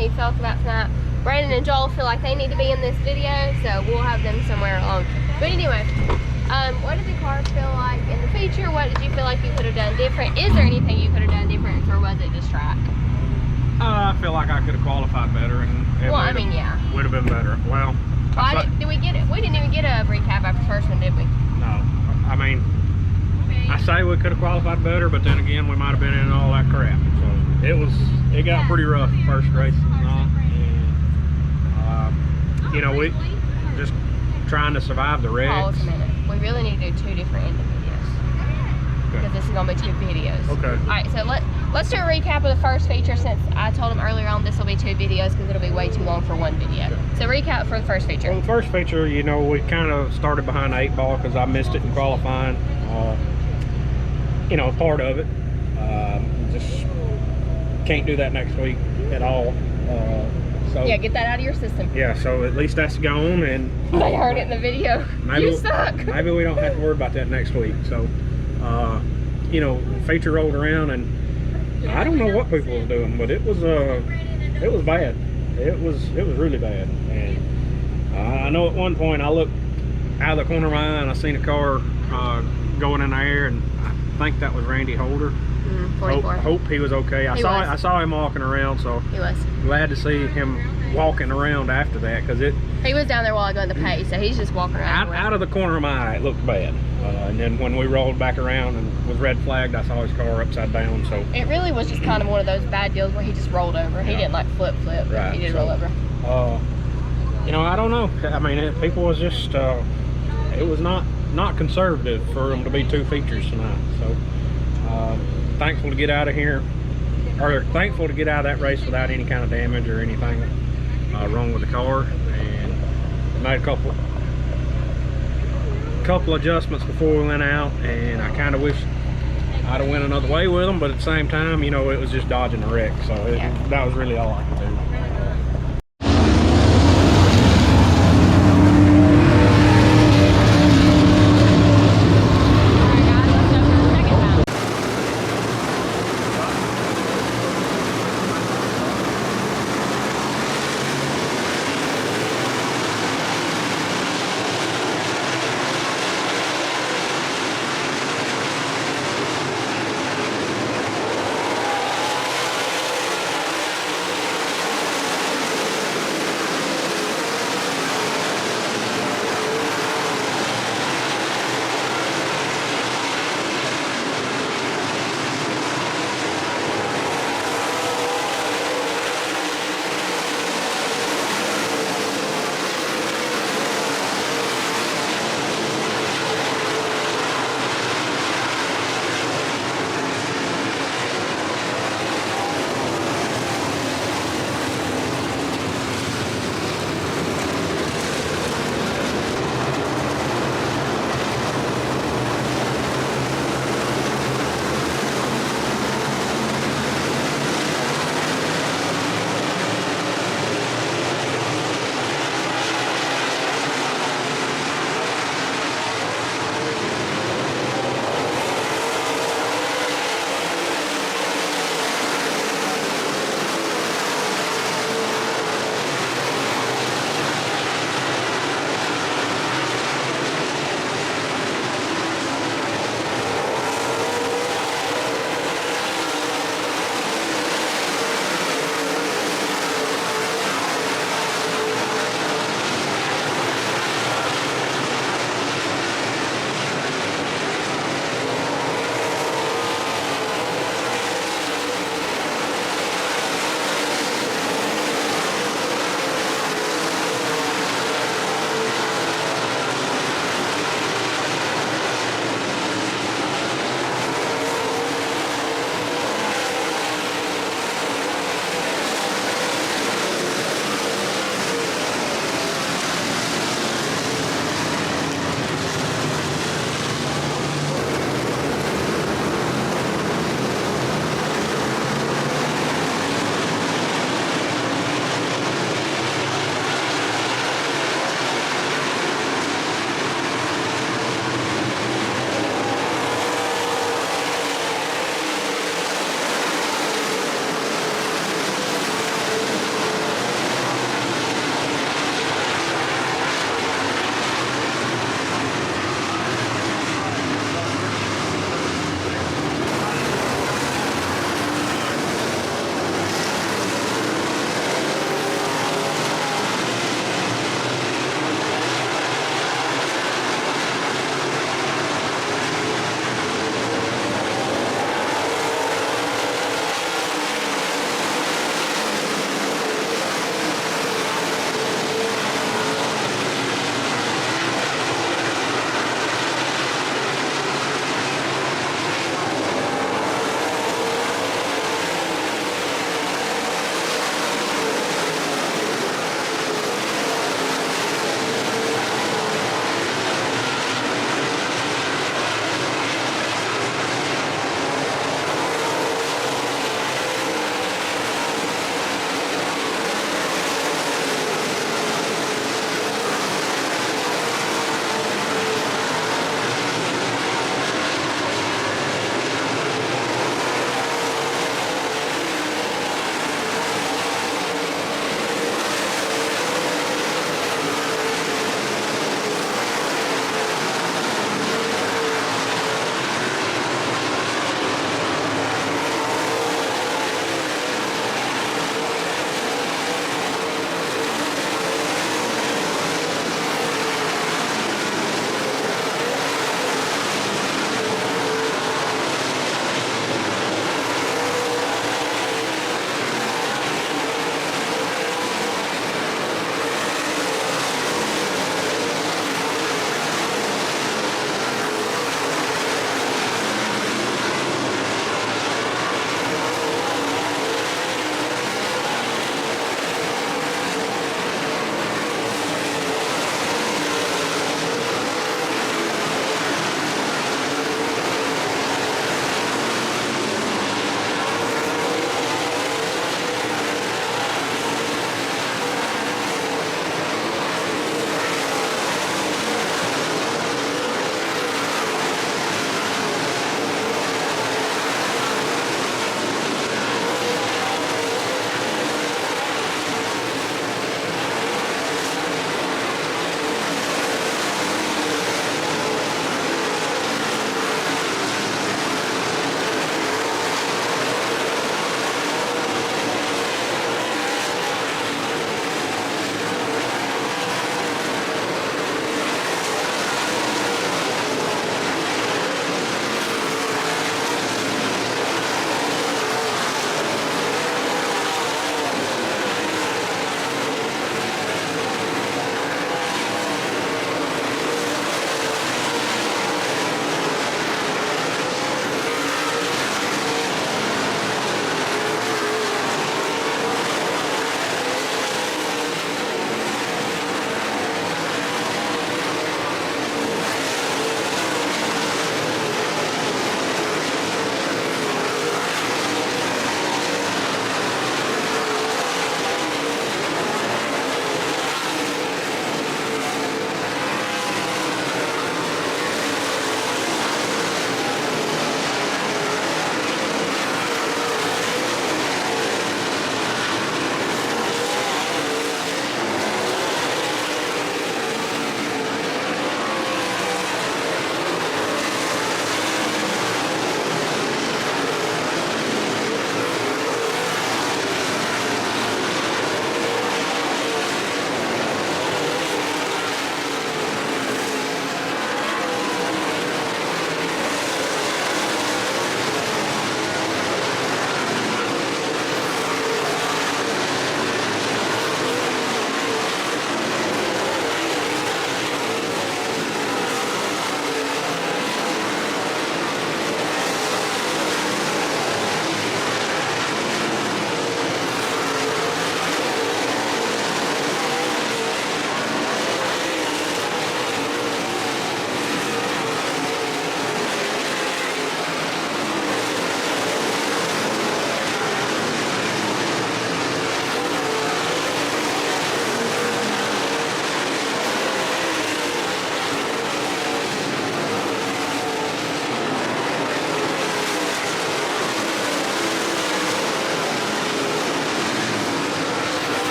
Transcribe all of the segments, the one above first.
he talked about tonight. Brandon and Joel feel like they need to be in this video, so we'll have them somewhere along. But anyway, what did the car feel like in the feature? What did you feel like you could have done different? Is there anything you could have done different, or was it just track? I feel like I could have qualified better, and it would have been better. Well, did we get it? We didn't even get a recap after the first one, did we? No. I mean, I say we could have qualified better, but then again, we might have been in all that crap. So it got pretty rough first race. You know, we just trying to survive the wrecks. Pause a minute. We really need to do 2 different ending videos. Okay. Because this is gonna be 2 videos. Okay. All right, so let's do a recap of the first feature, since I told him earlier on this will be 2 videos because it'll be way too long for 1 video. Okay. So recap for the first feature. Well, the first feature, you know, we kind of started behind the 8 ball because I missed it in qualifying. You know, part of it. Just can't do that next week at all. So yeah, get that out of your system. Yeah, so at least that's gone, and they heard it in the video. You suck. Maybe we don't have to worry about that next week. So, you know, feature rolled around, and I don't know what people were doing, but it was bad. It was really bad. And I know at one point I looked out of the corner of my eye and I seen a car going in the air, and I think that was Randy Holder. 44. Hope he was okay. I saw him walking around, so he was glad to see him walking around after that, because he was down there while I got in the pace, so he's just walking around. Out of the corner of my eye, it looked bad. And then when we rolled back around and was red flagged, I saw his car upside down. So it really was just kind of one of those bad deals where he just rolled over. He didn't like flip, right, he did roll over. You know, I don't know. I mean, people was just it was not conservative for them to be 2 features tonight. So thankful to get out of here, or thankful to get out of that race without any kind of damage or anything wrong with the car, and made a couple adjustments before we went out, and I kind of wish I'd have went another way with them, but at the same time, you know, it was just dodging the wreck, so that was really all I could do.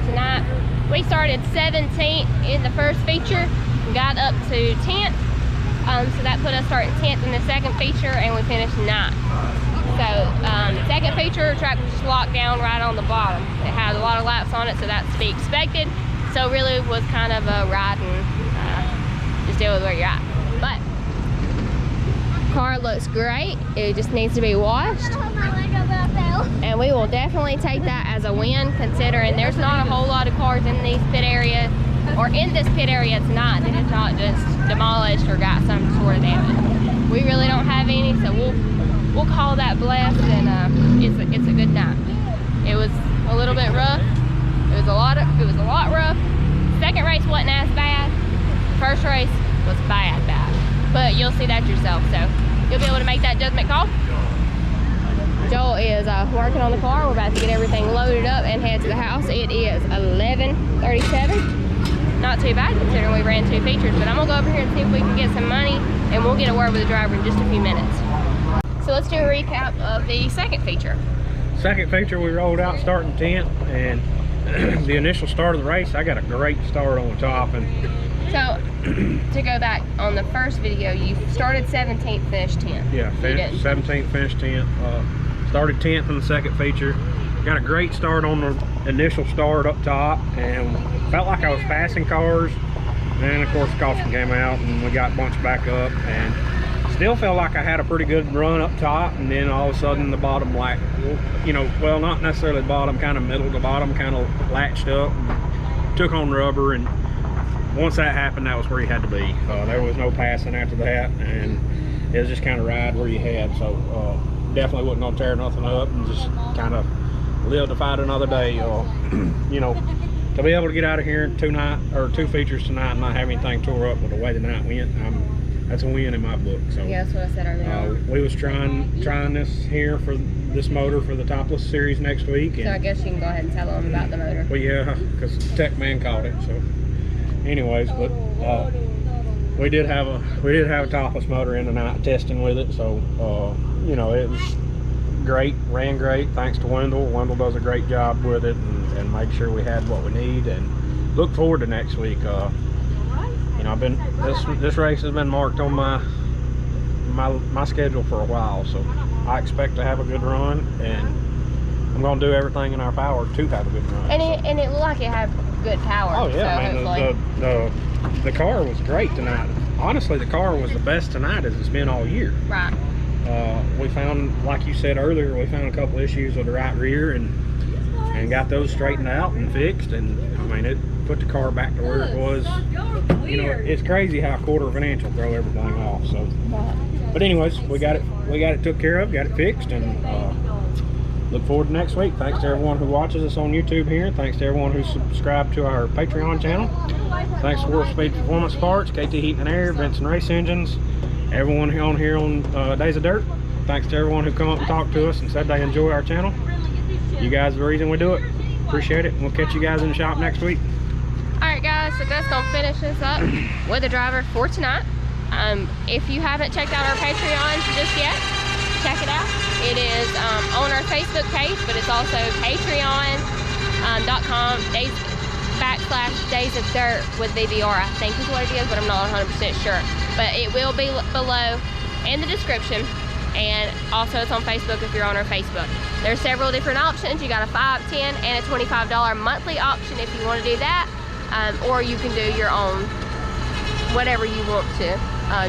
tonight. We started 17th in the first feature, got up to 10th. So that put us starting 10th in the second feature, and we finished 9th. So second feature, track was just locked down right on the bottom. It had a lot of laps on it, so that's to be expected. So really it was kind of a ride and just deal with where you're at. But car looks great. It just needs to be washed. And we will definitely take that as a win, considering there's not a whole lot of cars in these pit area or in this pit area tonight that is not just demolished or got some sort of damage. We really don't have any, so we'll call that blessed, and it's a good night. It was a little bit rough. It was a lot rough. Second race wasn't as bad. First race was bad. But you'll see that yourself, so you'll be able to make that judgment call. Joel is working on the car. We're about to get everything loaded up and head to the house. It is 11:37. Not too bad considering we ran 2 features, but I'm gonna go over here and see if we can get some money, and we'll get a word with the driver in just a few minutes. So let's do a recap of the second feature. Second feature, we rolled out starting 10th, and the initial start of the race, I got a great start on the top. And so to go back on the first video, you started 17th, finished 10th. Yeah, 17th, finished 10th. Started 10th in the second feature. Got a great start on the initial start up top, and felt like I was passing cars. And of course, the caution came out, and we got bunched back up, and still felt like I had a pretty good run up top. And then all of a sudden, the bottom, like, you know, well, not necessarily the bottom, kind of middle to bottom, kind of latched up, and took on rubber. And once that happened, that was where you had to be. There was no passing after that, and it was just kind of ride where you had. So definitely wasn't gonna tear nothing up, and just kind of live to fight another day. You know, to be able to get out of here in 2 features tonight and not have anything tore up with the way the night went, that's a win in my book. So yeah, that's what I said earlier. We was trying this here for this motor for the Topless series next week. And, so I guess you can go ahead and tell them about the motor. Well, yeah, because Tech Man caught it. So anyways, but we did have a Topless motor in tonight testing with it. So you know, it was great, ran great, thanks to Wendell. Wendell does a great job with it, and made sure we had what we need, and look forward to next week. You know, this race has been marked on my schedule for a while, so I expect to have a good run, and I'm going to do everything in our power to have a good run. And it looked like it had good power. Oh yeah, so I mean, the car was great tonight. Honestly, the car was the best tonight as it's been all year. Right. We found, like you said earlier, we found a couple issues with the right rear, and got those straightened out and fixed, and I mean, it put the car back to where it was. You know, it's crazy how a quarter of an inch will throw everything off. So, but anyways, we got it took care of, got it fixed, and look forward to next week. Thanks to everyone who watches us on YouTube here. Thanks to everyone who subscribed to our Patreon channel. Thanks to World Speed Performance Parts, KT Heating and Air, Vinson Race Engines, everyone on here on Days of Dirt. Thanks to everyone who come up and talked to us and said they enjoy our channel. You guys are the reason we do it. Appreciate it. We'll catch you guys in the shop next week. Alright guys, so that's gonna finish this up with the driver for tonight. If you haven't checked out our Patreon just yet, check it out. It is on our Facebook page, but it's also patreon.com/Days of Dirt with VVR, I think is what it is, but I'm not 100% sure. But it will be below in the description, and also it's on Facebook if you're on our Facebook. There's several different options. You got a $5, $10, and a $25 monthly option if you want to do that, or you can do your own, whatever you want to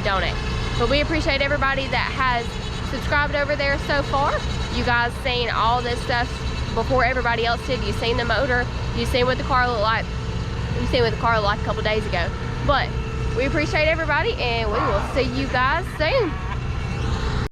donate. But we appreciate everybody that has subscribed over there so far. You guys seen all this stuff before everybody else did. You've seen the motor, you've seen what the car looked like, you've seen what the car looked like a couple days ago. But we appreciate everybody, and we will see you guys soon.